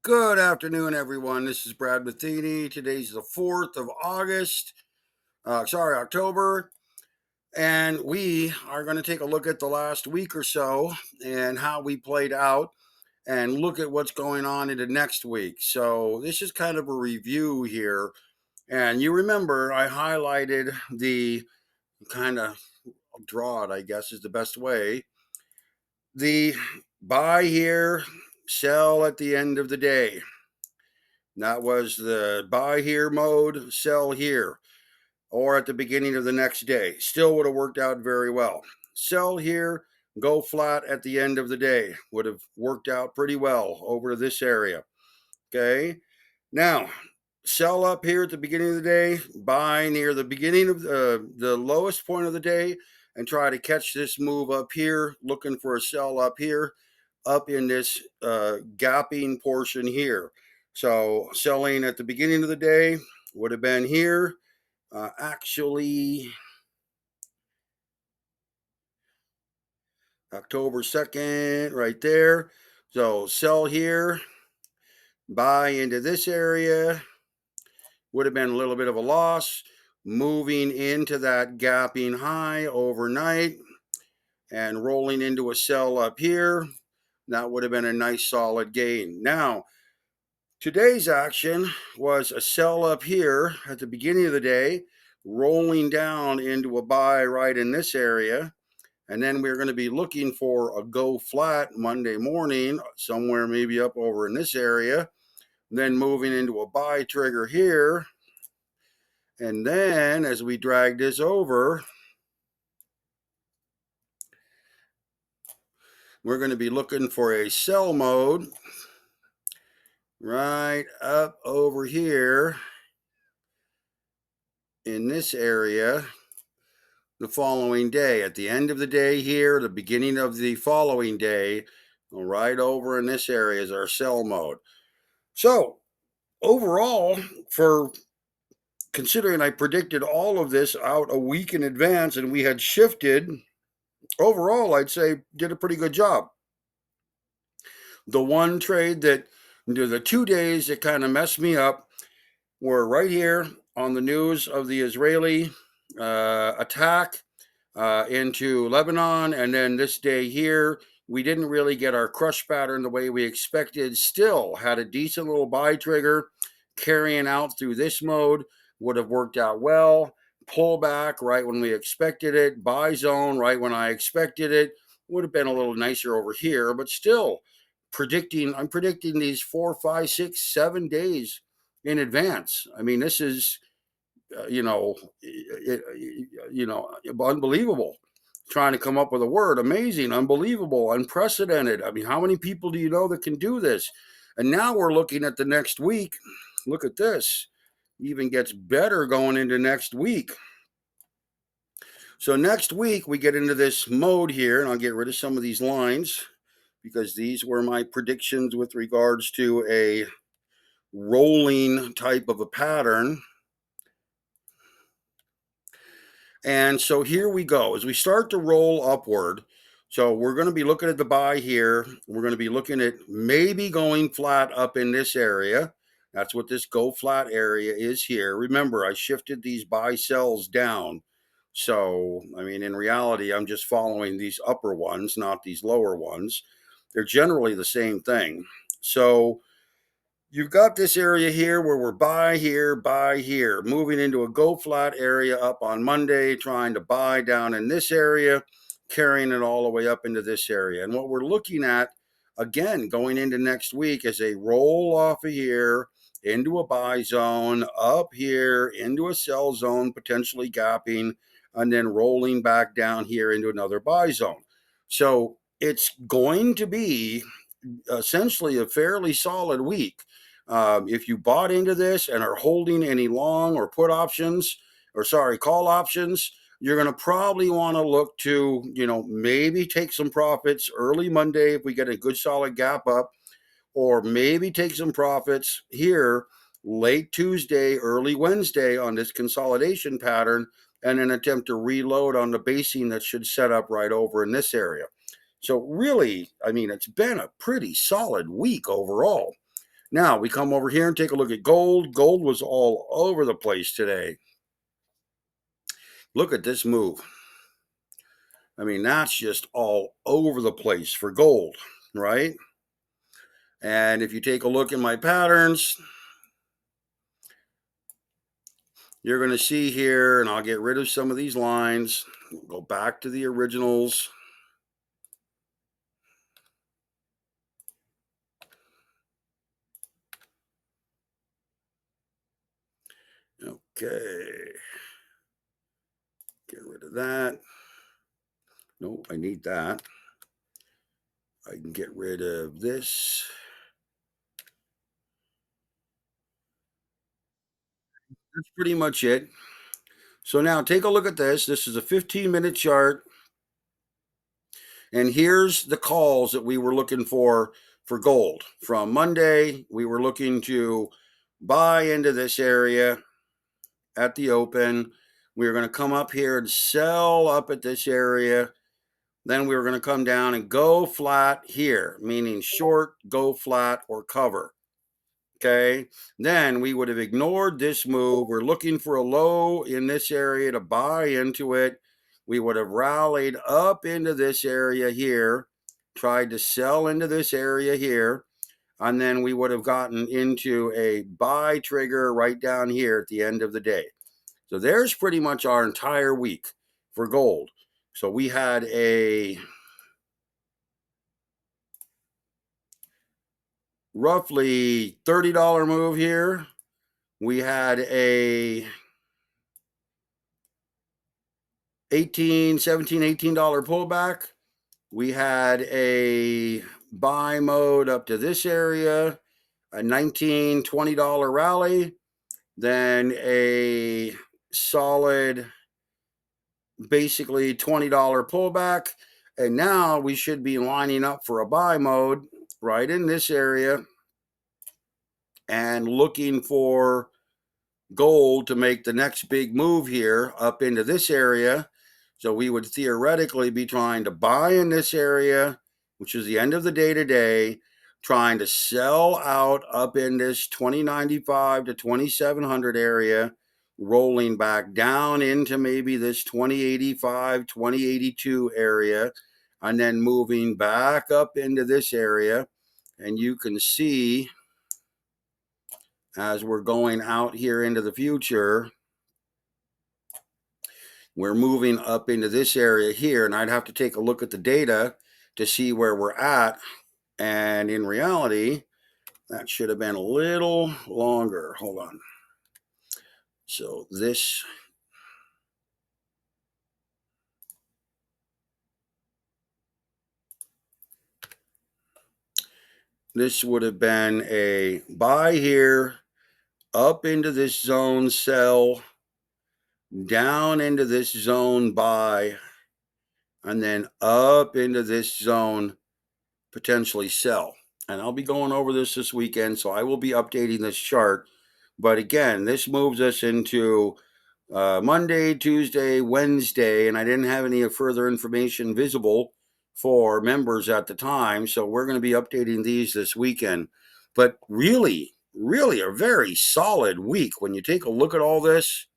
Good afternoon, everyone. This is Brad Matheny. Today's the 4th of October, and we are going to take a look at the last week or so and how we played out and look at what's going on into next week. So, this is kind of a review here. And you remember I highlighted the kind of draw it, I guess is the best way. The buy here, sell at the end of the day. That was the buy here mode, sell here, or at the beginning of the next day. Still would have worked out very well. Sell here, go flat at the end of the day. Would have worked out pretty well over to this area. Okay. Now, sell up here at the beginning of the day, buy near the beginning of the lowest point of the day, and try to catch this move up here, looking for a sell up here, up in this gapping portion here. So selling at the beginning of the day would have been here. Actually, October 2nd, right there. So sell here, buy into this area, would have been a little bit of a loss. Moving into that gapping high overnight and rolling into a sell up here, that would have been a nice solid gain. Now, today's action was a sell up here at the beginning of the day, rolling down into a buy right in this area. And then we're going to be looking for a go flat Monday morning, somewhere maybe up over in this area. Then moving into a buy trigger here. And then as we drag this over, we're going to be looking for a sell mode right up over here in this area the following day. At the end of the day here, the beginning of the following day, right over in this area is our sell mode. So overall, for considering I predicted all of this out a week in advance and we had shifted, overall, I'd say did a pretty good job. The one trade that, the 2 days that kind of messed me up were right here on the news of the Israeli attack into Lebanon. And then this day here, we didn't really get our crush pattern the way we expected. Still had a decent little buy trigger carrying out through this mode. Would have worked out well. Pullback right when we expected it. Buy zone right when I expected it. Would have been a little nicer over here, but still I'm predicting these 4, 5, 6, 7 days in advance. I mean, this is unbelievable. Trying to come up with a word. Amazing, unbelievable, unprecedented. I mean, how many people do you know that can do this? And now we're looking at the next week. Look at this. Even gets better going into next week. So next week we get into this mode here, and I'll get rid of some of these lines because these were my predictions with regards to a rolling type of a pattern. And so here we go. As we start to roll upward, so we're going to be looking at the buy here. We're going to be looking at maybe going flat up in this area. That's what this go flat area is here. Remember, I shifted these buy sells down. So, I mean, in reality, I'm just following these upper ones, not these lower ones. They're generally the same thing. So you've got this area here where we're buy here, moving into a go flat area up on Monday, trying to buy down in this area, carrying it all the way up into this area. And what we're looking at, again, going into next week is a roll off of here into a buy zone, up here into a sell zone, potentially gapping, and then rolling back down here into another buy zone. So it's going to be essentially a fairly solid week. If you bought into this and are holding any long or put options, call options, you're going to probably want to look to, maybe take some profits early Monday if we get a good solid gap up, or maybe take some profits here late Tuesday, early Wednesday on this consolidation pattern, and then attempt to reload on the basing that should set up right over in this area. So really, I mean, it's been a pretty solid week overall. Now we come over here and take a look at gold. Gold was all over the place today. Look at this move. I mean, that's just all over the place for gold, right? And if you take a look at my patterns, you're going to see here, and I'll get rid of some of these lines, go back to the originals. Okay. Get rid of that. No, I need that. I can get rid of this. That's pretty much it. So now take a look at this. This is a 15-minute chart. And here's the calls that we were looking for gold. From Monday, we were looking to buy into this area at the open. We were going to come up here and sell up at this area. Then we were going to come down and go flat here, meaning short, go flat, or cover. Okay. Then we would have ignored this move. We're looking for a low in this area to buy into it. We would have rallied up into this area here, tried to sell into this area here, and then we would have gotten into a buy trigger right down here at the end of the day. So there's pretty much our entire week for gold. So we had a roughly $30 move here. We had a $18 pullback. We had a buy mode up to this area, a $19-20 rally, then a solid basically $20 pullback. And now we should be lining up for a buy mode right in this area and looking for gold to make the next big move here up into this area. So we would theoretically be trying to buy in this area, which is the end of the day today, trying to sell out up in this 2095 to 2700 area, rolling back down into maybe this 2085, 2082 area, and then moving back up into this area. And you can see as we're going out here into the future, we're moving up into this area here, and I'd have to take a look at the data to see where we're at. And in reality, that should have been a little longer. Hold on. So this would have been a buy here, up into this zone, sell, down into this zone, buy, and then up into this zone, potentially sell. And I'll be going over this weekend, so I will be updating this chart. But again, this moves us into Monday, Tuesday, Wednesday, and I didn't have any further information visible for members at the time. So we're going to be updating these this weekend. But really, really a very solid week. When you take a look at all this,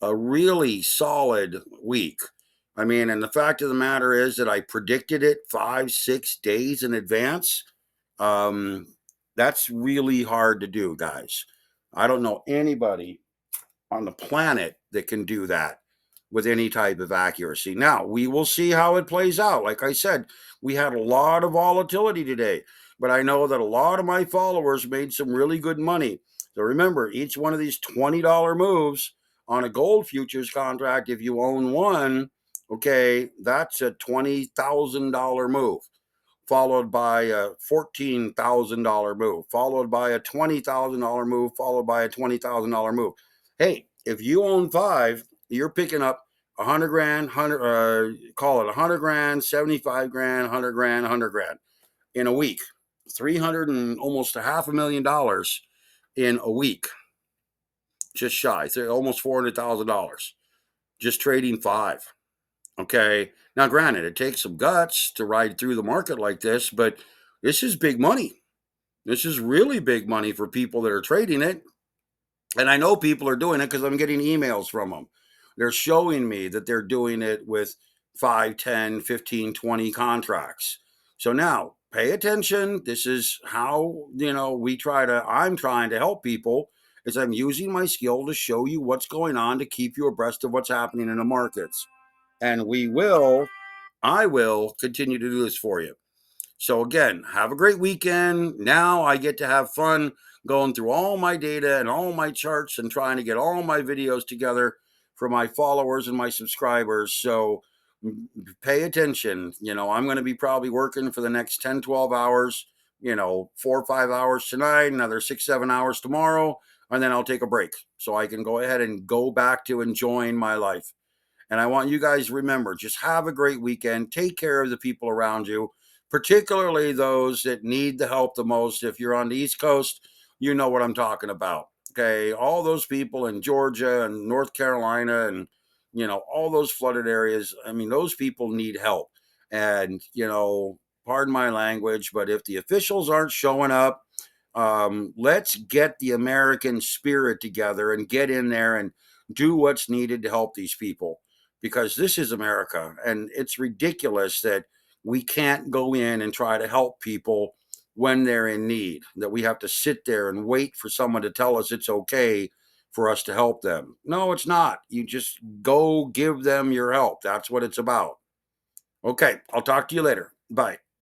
a really solid week. I mean, and the fact of the matter is that I predicted it 5-6 days in advance. That's really hard to do, guys. I don't know anybody on the planet that can do that with any type of accuracy. Now, we will see how it plays out. Like I said, we had a lot of volatility today, but I know that a lot of my followers made some really good money. So remember, each one of these $20 moves on a gold futures contract, if you own one, okay, that's a $20,000 move, followed by a $14,000 move, followed by a $20,000 move, followed by a $20,000 move. Hey, if you own five, you're picking up 100 grand, call it 100 grand, 75 grand, 100 grand, 100 grand in a week. 300 and almost a $500,000 in a week, just shy, almost $400,000, just trading five. Okay. Now, granted, it takes some guts to ride through the market like this, but this is big money. This is really big money for people that are trading it. And I know people are doing it because I'm getting emails from them. They're showing me that they're doing it with 5, 10, 15, 20 contracts. So now pay attention. This is how, I'm trying to help people is I'm using my skill to show you what's going on to keep you abreast of what's happening in the markets. And I will continue to do this for you. So again, have a great weekend. Now I get to have fun going through all my data and all my charts and trying to get all my videos together for my followers and my subscribers. So pay attention. I'm going to be probably working for the next 10, 12 hours, 4 or 5 hours tonight, another 6, 7 hours tomorrow, and then I'll take a break so I can go ahead and go back to enjoying my life. And I want you guys to remember, just have a great weekend. Take care of the people around you, particularly those that need the help the most. If you're on the East Coast, you know what I'm talking about. Okay. All those people in Georgia and North Carolina and, all those flooded areas. I mean, those people need help. And, pardon my language, but if the officials aren't showing up, let's get the American spirit together and get in there and do what's needed to help these people because this is America. And it's ridiculous that we can't go in and try to help people when they're in need, that we have to sit there and wait for someone to tell us it's okay for us to help them. No, it's not. You just go give them your help. That's what it's about. Okay, I'll talk to you later. Bye.